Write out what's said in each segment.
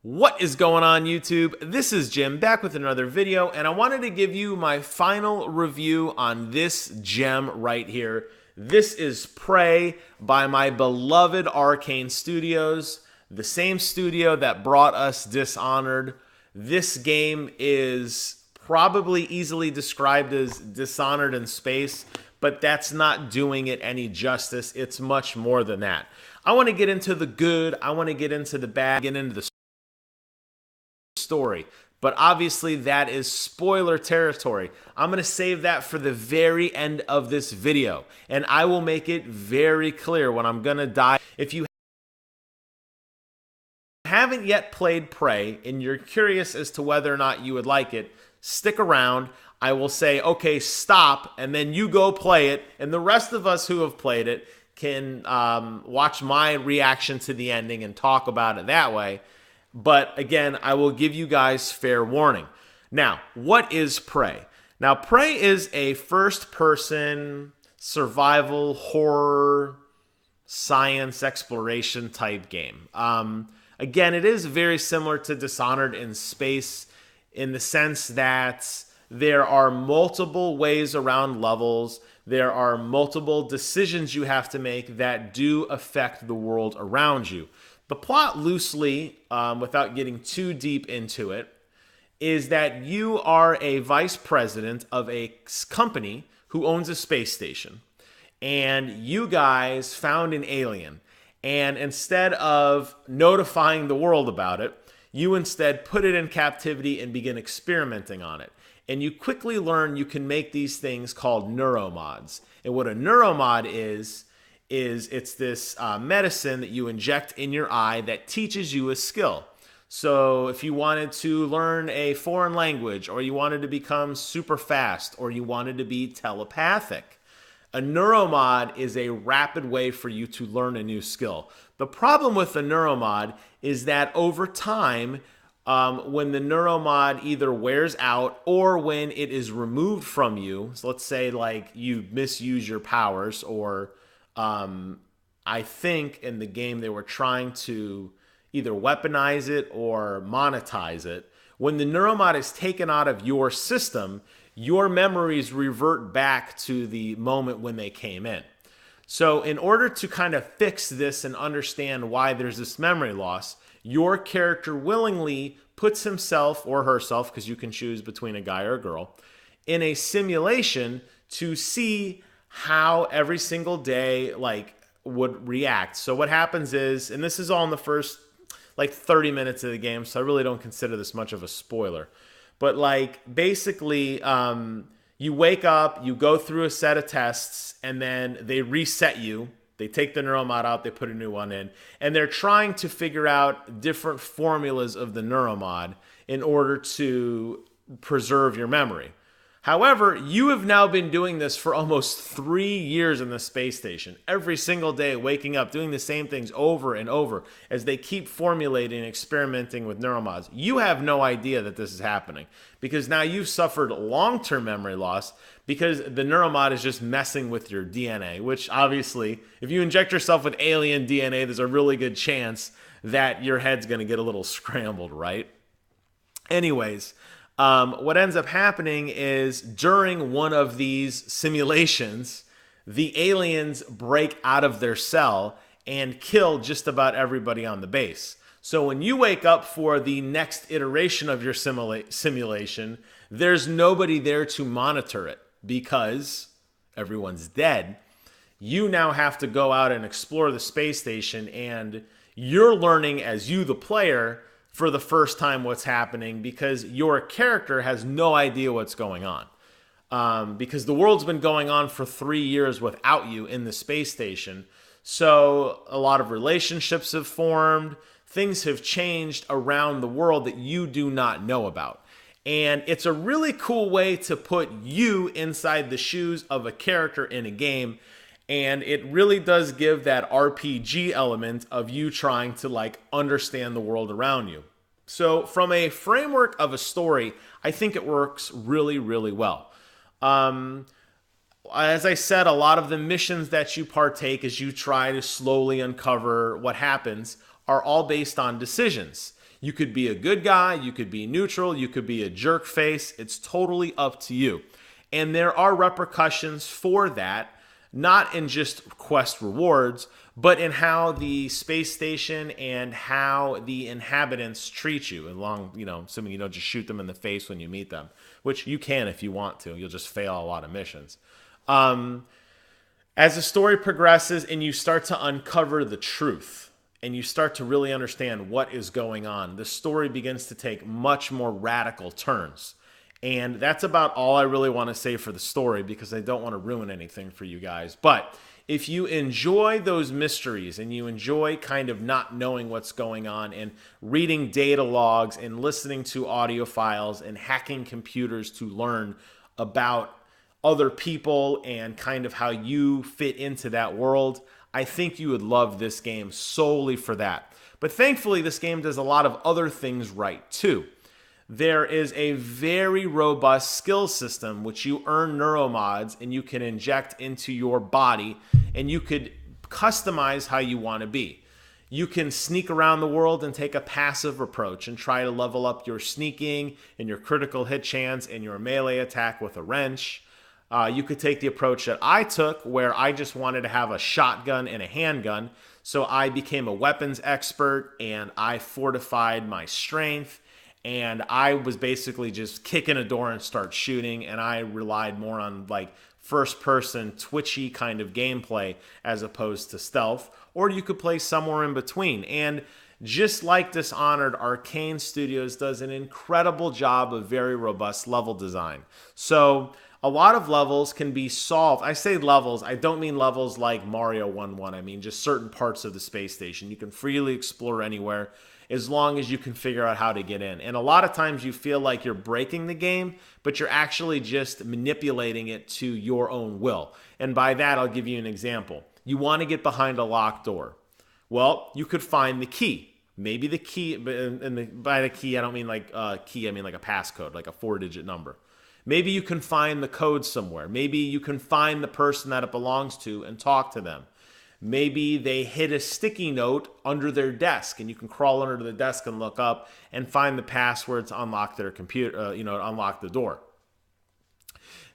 What is going on, YouTube? This is Jim back with another video, and I wanted to give you my final review on this gem right here. This is Prey by my beloved Arkane Studios, the same studio that brought us Dishonored. This game is probably easily described as Dishonored in space, but that's not doing it any justice. It's much more than that. I want to get into the good, I want to get into the bad, get into the story, but obviously that is spoiler territory. I'm going to save that for the very end of this video, and I will make it very clear when I'm going to die. If you haven't yet played Prey and you're curious as to whether or not you would like it, stick around. I will say, okay, stop, and then you go play it, and the rest of us who have played it can watch my reaction to the ending and talk about it that way. But again, I will give you guys fair warning. Now, what is Prey? Now, Prey is a first-person survival horror science exploration type game. Again, it is very similar to Dishonored in space in the sense that there are multiple ways around levels. There are multiple decisions you have to make that do affect the world around you. The plot loosely, without getting too deep into it, is that you are a vice president of a company who owns a space station. And you guys found an alien. And instead of notifying the world about it, you instead put it in captivity and begin experimenting on it. And you quickly learn you can make these things called Neuro Mods. And what a Neuro Mod is it's this medicine that you inject in your eye that teaches you a skill. So if you wanted to learn a foreign language, or you wanted to become super fast, or you wanted to be telepathic, a neuromod is a rapid way for you to learn a new skill. The problem with the neuromod is that over time, when the neuromod either wears out or when it is removed from you, so let's say like you misuse your powers, or I think in the game they were trying to either weaponize it or monetize it. When the neuromod is taken out of your system, your memories revert back to the moment when they came in. So in order to kind of fix this and understand why there's this memory loss, your character willingly puts himself or herself, because you can choose between a guy or a girl, in a simulation to see how every single day would react. So what happens is, and this is all in the first 30 minutes of the game, so I really don't consider this much of a spoiler, but basically you wake up, you go through a set of tests, and then they reset you. They take the neuromod out, they put a new one in, and they're trying to figure out different formulas of the neuromod in order to preserve your memory. However, you have now been doing this for almost 3 years in the space station, every single day, waking up, doing the same things over and over as they keep formulating and experimenting with neuromods. You have no idea that this is happening because now you've suffered long-term memory loss because the neuromod is just messing with your DNA, which obviously, if you inject yourself with alien DNA, there's a really good chance that your head's going to get a little scrambled, right? Anyways, what ends up happening is during one of these simulations, the aliens break out of their cell and kill just about everybody on the base. So when you wake up for the next iteration of your simulation, there's nobody there to monitor it because everyone's dead. You now have to go out and explore the space station, and you're learning as you, the player, for the first time what's happening because your character has no idea what's going on. Because the world's been going on for 3 years without you in the space station. So a lot of relationships have formed. Things have changed around the world that you do not know about. And it's a really cool way to put you inside the shoes of a character in a game. And it really does give that RPG element of you trying to understand the world around you. So from a framework of a story, I think it works really, really well. As I said, a lot of the missions that you partake as you try to slowly uncover what happens are all based on decisions. You could be a good guy, you could be neutral, you could be a jerk face. It's totally up to you. And there are repercussions for that, not in just quest rewards, but in how the space station and how the inhabitants treat you, along, assuming you don't just shoot them in the face when you meet them, which you can if you want to. You'll just fail a lot of missions. As the story progresses and you start to uncover the truth and you start to really understand what is going on, the story begins to take much more radical turns. And that's about all I really want to say for the story, because I don't want to ruin anything for you guys. But if you enjoy those mysteries and you enjoy kind of not knowing what's going on and reading data logs and listening to audio files and hacking computers to learn about other people and kind of how you fit into that world, I think you would love this game solely for that. But thankfully, this game does a lot of other things right too. There is a very robust skill system which you earn Neuro Mods and you can inject into your body, and you could customize how you want to be. You can sneak around the world and take a passive approach and try to level up your sneaking and your critical hit chance and your melee attack with a wrench. You could take the approach that I took, where I just wanted to have a shotgun and a handgun. So I became a weapons expert and I fortified my strength. And I was basically just kicking a door and start shooting. And I relied more on like first person twitchy kind of gameplay as opposed to stealth. Or you could play somewhere in between. And just like Dishonored, Arkane Studios does an incredible job of very robust level design. So a lot of levels can be solved. I say levels, I don't mean levels like Mario 1-1. I mean just certain parts of the space station. You can freely explore anywhere as long as you can figure out how to get in. And a lot of times you feel like you're breaking the game, but you're actually just manipulating it to your own will. And by that, I'll give you an example. You want to get behind a locked door. Well, you could find the key. Maybe the key, by the key, I don't mean like a key, I mean like a passcode, like a 4-digit number. Maybe you can find the code somewhere. Maybe you can find the person that it belongs to and talk to them. Maybe they hid a sticky note under their desk and you can crawl under the desk and look up and find the password to unlock their computer, unlock the door.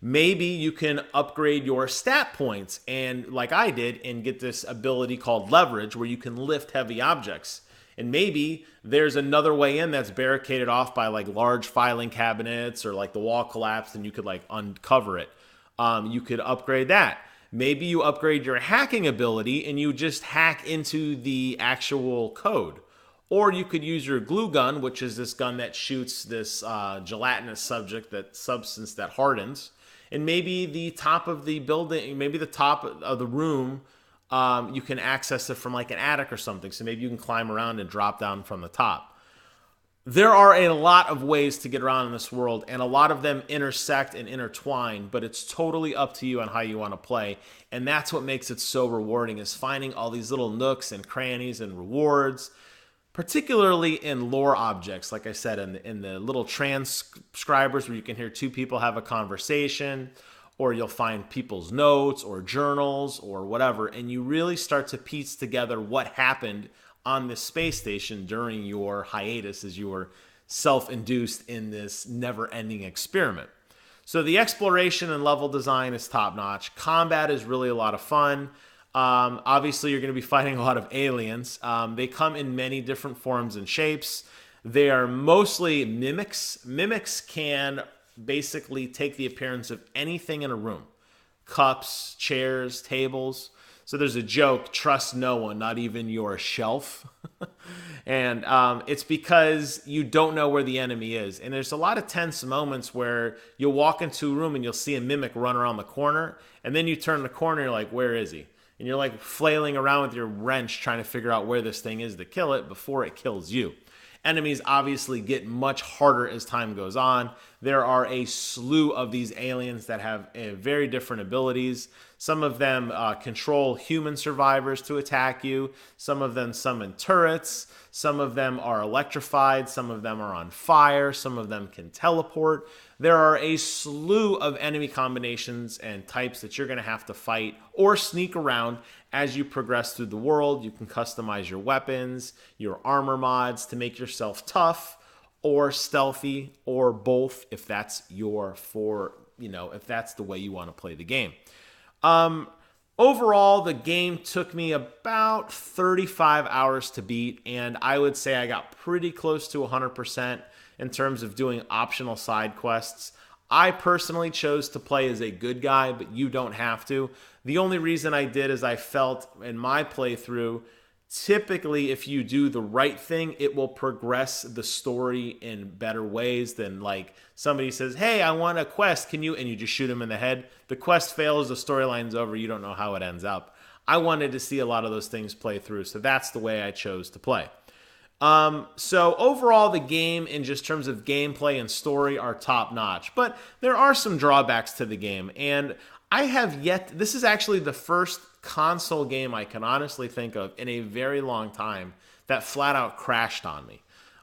Maybe you can upgrade your stat points and like I did and get this ability called leverage where you can lift heavy objects. And maybe there's another way in that's barricaded off by like large filing cabinets or like the wall collapsed and you could like uncover it. You could upgrade that. Maybe you upgrade your hacking ability and you just hack into the actual code. Or you could use your glue gun, which is this gun that shoots this gelatinous substance that hardens. And maybe the top of the building, maybe the top of the room, you can access it from like an attic or something. So maybe you can climb around and drop down from the top. There are a lot of ways to get around in this world, and a lot of them intersect and intertwine, but it's totally up to you on how you want to play. And that's what makes it so rewarding, is finding all these little nooks and crannies and rewards, particularly in lore objects, like I said, in the little transcribers where you can hear two people have a conversation, or you'll find people's notes or journals or whatever, and you really start to piece together what happened on this space station during your hiatus as you were self-induced in this never-ending experiment. So the exploration and level design is top-notch. Combat is really a lot of fun. Obviously, you're going to be fighting a lot of aliens. They come in many different forms and shapes. They are mostly mimics. Mimics can basically take the appearance of anything in a room. Cups, chairs, tables. So there's a joke, trust no one, not even your shelf. And it's because you don't know where the enemy is. And there's a lot of tense moments where you'll walk into a room and you'll see a mimic run around the corner. And then you turn the corner, you're like, where is he? And you're like flailing around with your wrench trying to figure out where this thing is to kill it before it kills you. Enemies obviously get much harder as time goes on. There are a slew of these aliens that have very different abilities. Some of them control human survivors to attack you. Some of them summon turrets. Some of them are electrified, some of them are on fire, some of them can teleport. There are a slew of enemy combinations and types that you're going to have to fight or sneak around as you progress through the world. You can customize your weapons, your armor mods to make yourself tough or stealthy, or both if that's if that's the way you want to play the game. Overall, the game took me about 35 hours to beat, and I would say I got pretty close to 100% in terms of doing optional side quests. I personally chose to play as a good guy, but you don't have to. The only reason I did is I felt in my playthrough, typically if you do the right thing, it will progress the story in better ways than like somebody says, hey, I want a quest, can you, and you just shoot him in the head. The quest fails, the storyline's over, you don't know how it ends up. I wanted to see a lot of those things play through, so that's the way I chose to play. So overall, the game in just terms of gameplay and story are top notch, but there are some drawbacks to the game, and I have yet, this is actually the first console game I can honestly think of in a very long time that flat out crashed on me.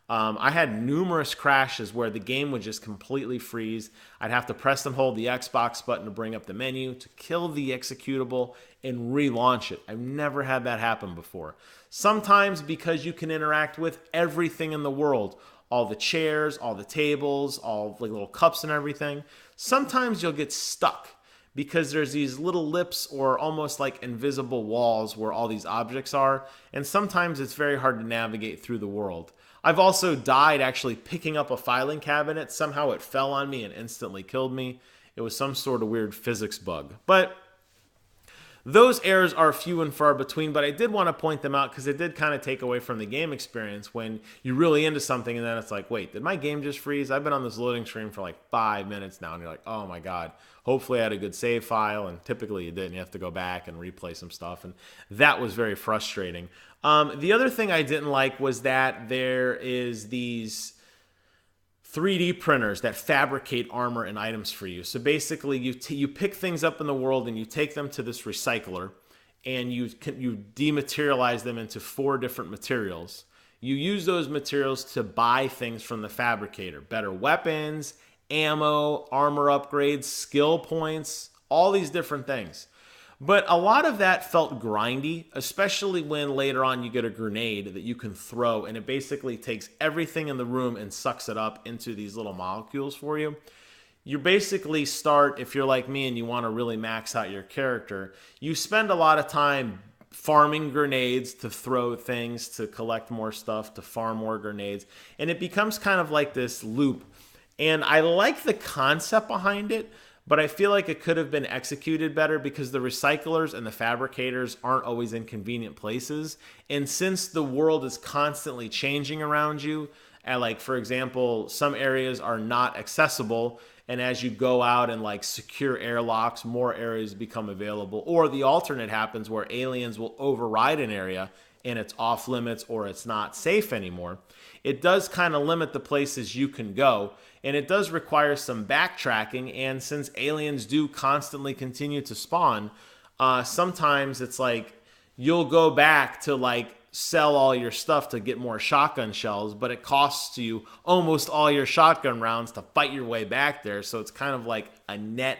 I had numerous crashes where the game would just completely freeze. I'd have to press and hold the Xbox button to bring up the menu to kill the executable and relaunch it. I've never had that happen before. Sometimes because you can interact with everything in the world, all the chairs, all the tables, all the little cups and everything, sometimes you'll get stuck because there's these little lips or almost like invisible walls where all these objects are, and sometimes it's very hard to navigate through the world. I've also died actually picking up a filing cabinet. Somehow it fell on me and instantly killed me. It was some sort of weird physics bug. But those errors are few and far between, but I did want to point them out because it did kind of take away from the game experience when you're really into something and then it's like, wait, did my game just freeze? I've been on this loading screen for like 5 minutes now, and you're like, oh my God, hopefully I had a good save file, and typically you didn't. You have to go back and replay some stuff, and that was very frustrating. The other thing I didn't like was that there is these 3D printers that fabricate armor and items for you. So basically, you pick things up in the world and you take them to this recycler, and you dematerialize them into 4 different materials. You use those materials to buy things from the fabricator: better weapons, ammo, armor upgrades, skill points, all these different things. But a lot of that felt grindy, especially when later on you get a grenade that you can throw, and it basically takes everything in the room and sucks it up into these little molecules for you. You basically start, if you're like me and you want to really max out your character, you spend a lot of time farming grenades to throw things, to collect more stuff, to farm more grenades, and it becomes kind of like this loop. And I like the concept behind it, but I feel like it could have been executed better because the recyclers and the fabricators aren't always in convenient places. And since the world is constantly changing around you, and like, for example, some areas are not accessible, and as you go out and like secure airlocks, more areas become available. Or the alternate happens where aliens will override an area and it's off limits or it's not safe anymore. It does kind of limit the places you can go, and it does require some backtracking. And since aliens do constantly continue to spawn, sometimes it's like you'll go back to like sell all your stuff to get more shotgun shells, but it costs you almost all your shotgun rounds to fight your way back there. So it's kind of like a net,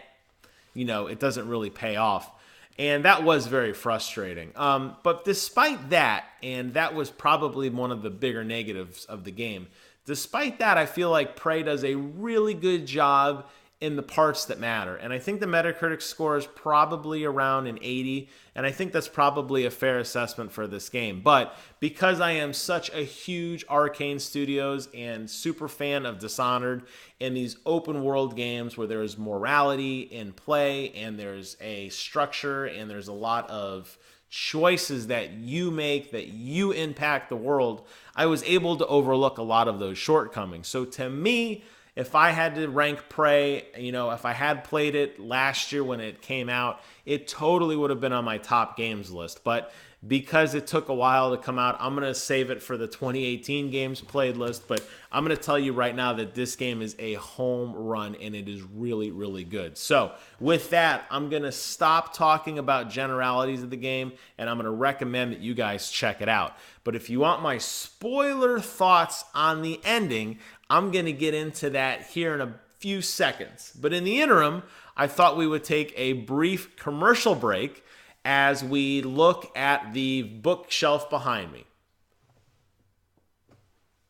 it doesn't really pay off. And that was very frustrating. But despite that, and that was probably one of the bigger negatives of the game, despite that, I feel like Prey does a really good job in the parts that matter. And I think the Metacritic score is probably around an 80, and I think that's probably a fair assessment for this game. But because I am such a huge Arkane Studios and super fan of Dishonored and these open world games where there's morality in play and there's a structure and there's a lot of choices that you make, that you impact the world, I was able to overlook a lot of those shortcomings. So to me, if I had to rank Prey, if I had played it last year when it came out, it totally would have been on my top games list. But because it took a while to come out, I'm going to save it for the 2018 games played list, but I'm going to tell you right now that this game is a home run and it is really, really good. So with that, I'm going to stop talking about generalities of the game and I'm going to recommend that you guys check it out. But if you want my spoiler thoughts on the ending, I'm going to get into that here in a few seconds. But in the interim, I thought we would take a brief commercial break as we look at the bookshelf behind me.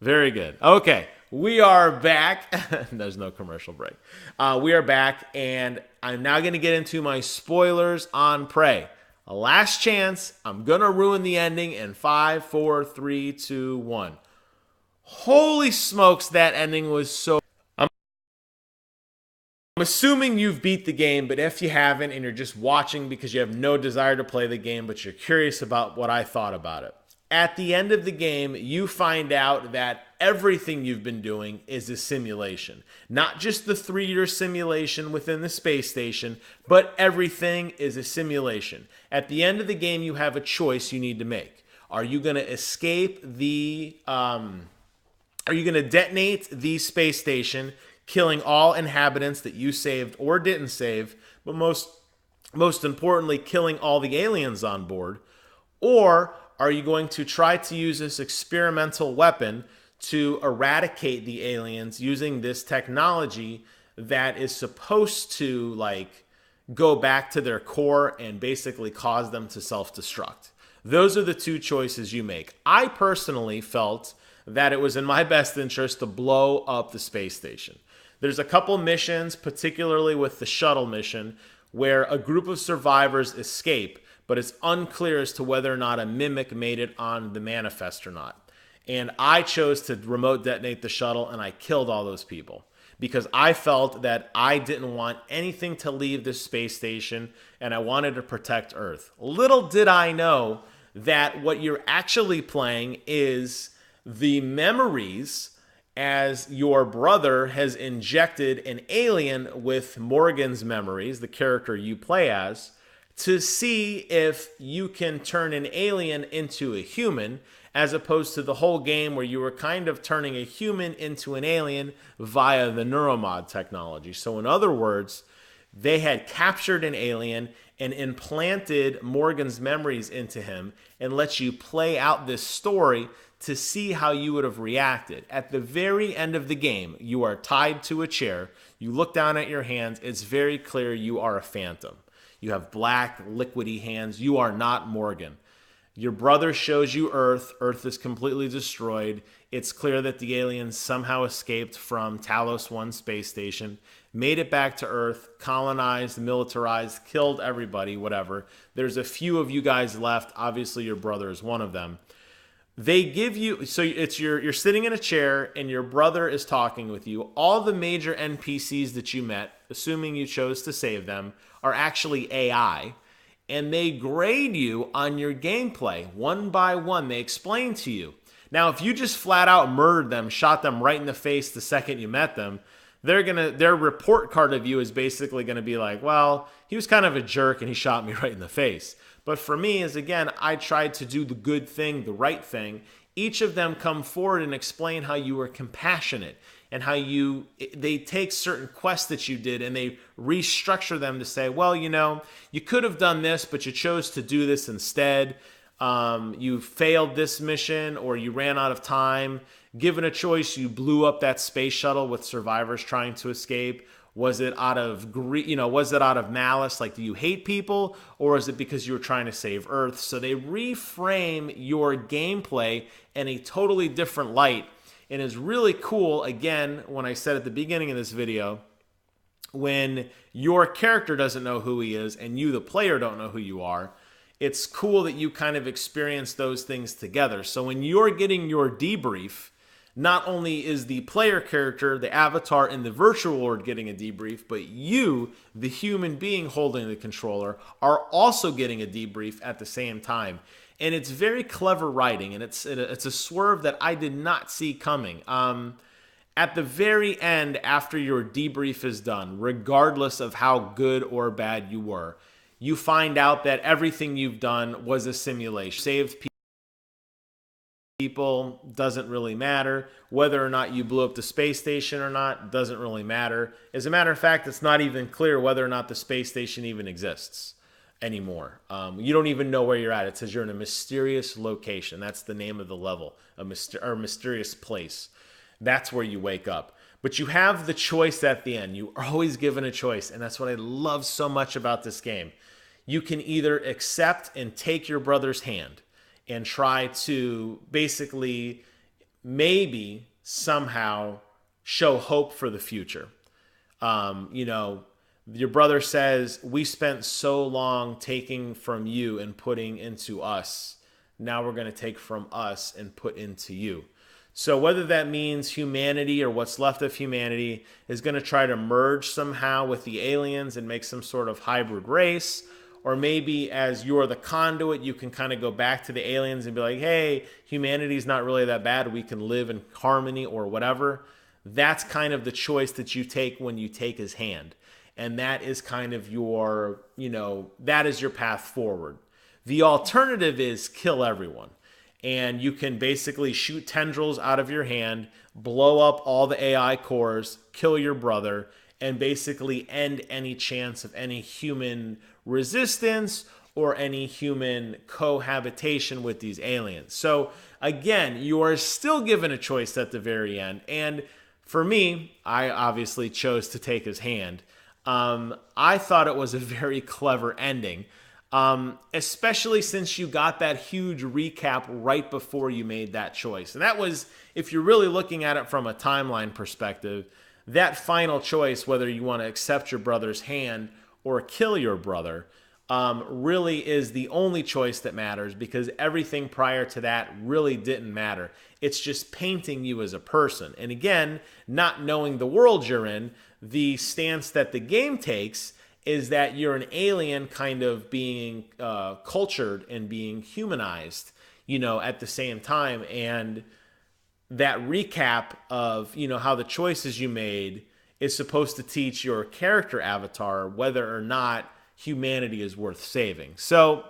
Very good. Okay, we are back. There's no commercial break. We are back, and I'm now going to get into my spoilers on Prey. A last chance. I'm going to ruin the ending in 5, 4, 3, 2, 1. Holy smokes, that ending was so... I'm assuming you've beat the game, but if you haven't and you're just watching because you have no desire to play the game, but you're curious about what I thought about it. At the end of the game, you find out that everything you've been doing is a simulation. Not just the 3-year simulation within the space station, but everything is a simulation. At the end of the game, you have a choice you need to make. Are you going to escape the... Are you going to detonate the space station, killing all inhabitants that you saved or didn't save, but most importantly, killing all the aliens on board? Or are you going to try to use this experimental weapon to eradicate the aliens using this technology that is supposed to, like, go back to their core and basically cause them to self-destruct? Those are the two choices you make. I personally felt that it was in my best interest to blow up the space station. There's a couple missions, particularly with the shuttle mission, where a group of survivors escape, but it's unclear as to whether or not a mimic made it on the manifest or not. And I chose to remote detonate the shuttle, and I killed all those people because I felt that I didn't want anything to leave this space station, and I wanted to protect Earth. Little did I know that what you're actually playing is the memories as your brother has injected an alien with Morgan's memories, the character you play as, to see if you can turn an alien into a human, as opposed to the whole game where you were kind of turning a human into an alien via the Neuro Mod technology. So in other words, they had captured an alien and implanted Morgan's memories into him and let you play out this story to see how you would have reacted. At the very end of the game, you are tied to a chair. You look down at your hands. It's very clear you are a phantom. You have black, liquidy hands. You are not Morgan. Your brother shows you Earth. Earth is completely destroyed. It's clear that the aliens somehow escaped from Talos 1 space station, made it back to Earth, colonized, militarized, killed everybody, whatever. There's a few of you guys left. Obviously, your brother is one of them. They give you, so it's you're sitting in a chair and your brother is talking with you. All the major NPCs that you met, assuming you chose to save them, are actually AI. And they grade you on your gameplay one by one. They explain to you. Now, if you just flat out murdered them, shot them right in the face the second you met them, their report card of you is basically going to be like, well, he was kind of a jerk and he shot me right in the face. But for me, is again, I tried to do the good thing, the right thing. Each of them come forward and explain how you were compassionate and how they take certain quests that you did and they restructure them to say, well, you know, you could have done this, but you chose to do this instead. You failed this mission or you ran out of time. Given a choice, you blew up that space shuttle with survivors trying to escape. Was it out of was it out of malice? Like, do you hate people, or is it because you were trying to save Earth? So they reframe your gameplay in a totally different light, and is really cool. Again, when I said at the beginning of this video, when your character doesn't know who he is and you, the player, don't know who you are, it's cool that you kind of experience those things together. So when you're getting your debrief, not only is the player character, the avatar in the virtual world getting a debrief, but you, the human being holding the controller, are also getting a debrief at the same time. And it's very clever writing, and it's a swerve that I did not see coming. At the very end, after your debrief is done, regardless of how good or bad you were, you find out that everything you've done was a simulation. Saved people, doesn't really matter. Whether or not you blew up the space station or not doesn't really matter. As a matter of fact, it's not even clear whether or not the space station even exists anymore. You don't even know where you're at. It says you're in a mysterious location. That's the name of the level, a mysterious place. That's where you wake up. But you have the choice at the end. You are always given a choice, and that's what I love so much about this game. You can either accept and take your brother's hand and try to basically maybe somehow show hope for the future. You know, your brother says, we spent so long taking from you and putting into us. Now we're going to take from us and put into you. So whether that means humanity or what's left of humanity is going to try to merge somehow with the aliens and make some sort of hybrid race, or maybe as you're the conduit, you can kind of go back to the aliens and be like, hey, humanity's not really that bad. We can live in harmony or whatever. That's kind of the choice that you take when you take his hand. And that is kind of your, you know, that is your path forward. The alternative is kill everyone. And you can basically shoot tendrils out of your hand, blow up all the AI cores, kill your brother, and basically end any chance of any human resistance or any human cohabitation with these aliens. So again, you are still given a choice at the very end. And for me, I obviously chose to take his hand. I thought it was a very clever ending. Especially since you got that huge recap right before you made that choice. And that was, if you're really looking at it from a timeline perspective, that final choice, whether you want to accept your brother's hand or kill your brother, really is the only choice that matters, because everything prior to that really didn't matter. It's just painting you as a person. And again, not knowing the world you're in, the stance that the game takes is that you're an alien kind of being cultured and being humanized, you know, at the same time. And that recap of, you know, how the choices you made is supposed to teach your character avatar whether or not humanity is worth saving. So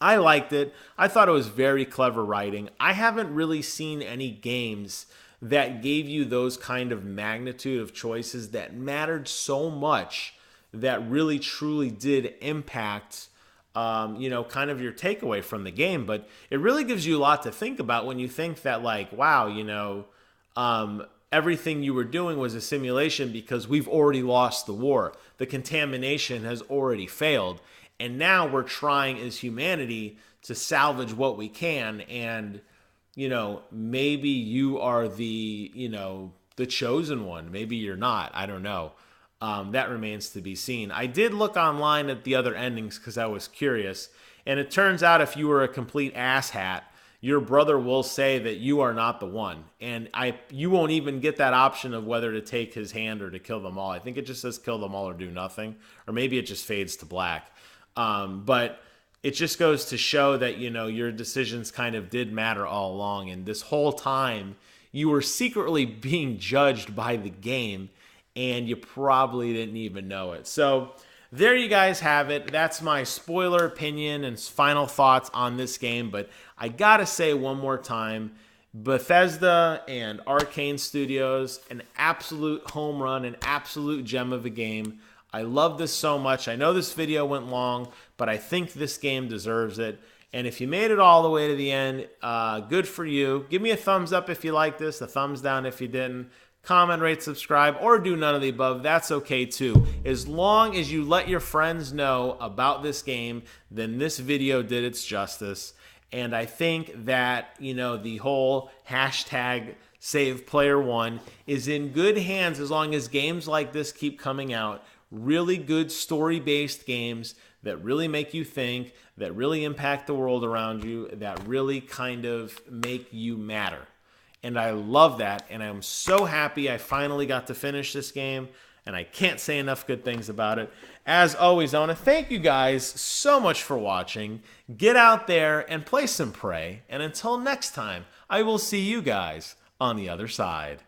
I liked it. I thought it was very clever writing. I haven't really seen any games that gave you those kind of magnitude of choices that mattered so much, that really truly did impact, you know, kind of your takeaway from the game. But it really gives you a lot to think about when you think that, like, wow, you know, everything you were doing was a simulation because we've already lost the war. The contamination has already failed. And now we're trying as humanity to salvage what we can. And, you know, maybe you are the, you know, the chosen one. Maybe you're not. I don't know. That remains to be seen. I did look online at the other endings because I was curious. And it turns out if you were a complete asshat, your brother will say that you are not the one. And you won't even get that option of whether to take his hand or to kill them all. I think it just says kill them all or do nothing. Or maybe it just fades to black. But it just goes to show that, you know, your decisions kind of did matter all along. And this whole time, you were secretly being judged by the game, and you probably didn't even know it. So there you guys have it. That's my spoiler opinion and final thoughts on this game. But I gotta say one more time, Bethesda and Arkane Studios, an absolute home run, an absolute gem of a game. I love this so much. I know this video went long, but I think this game deserves it. And if you made it all the way to the end, good for you. Give me a thumbs up if you like this, a thumbs down if you didn't. Comment, rate, subscribe, or do none of the above. That's okay too. As long as you let your friends know about this game, then this video did its justice. And I think that, you know, the whole hashtag Save Player One is in good hands as long as games like this keep coming out. Really good story-based games that really make you think, that really impact the world around you, that really kind of make you matter. And I love that, and I'm so happy I finally got to finish this game, and I can't say enough good things about it. As always, I want to thank you guys so much for watching. Get out there and play some Prey, and until next time, I will see you guys on the other side.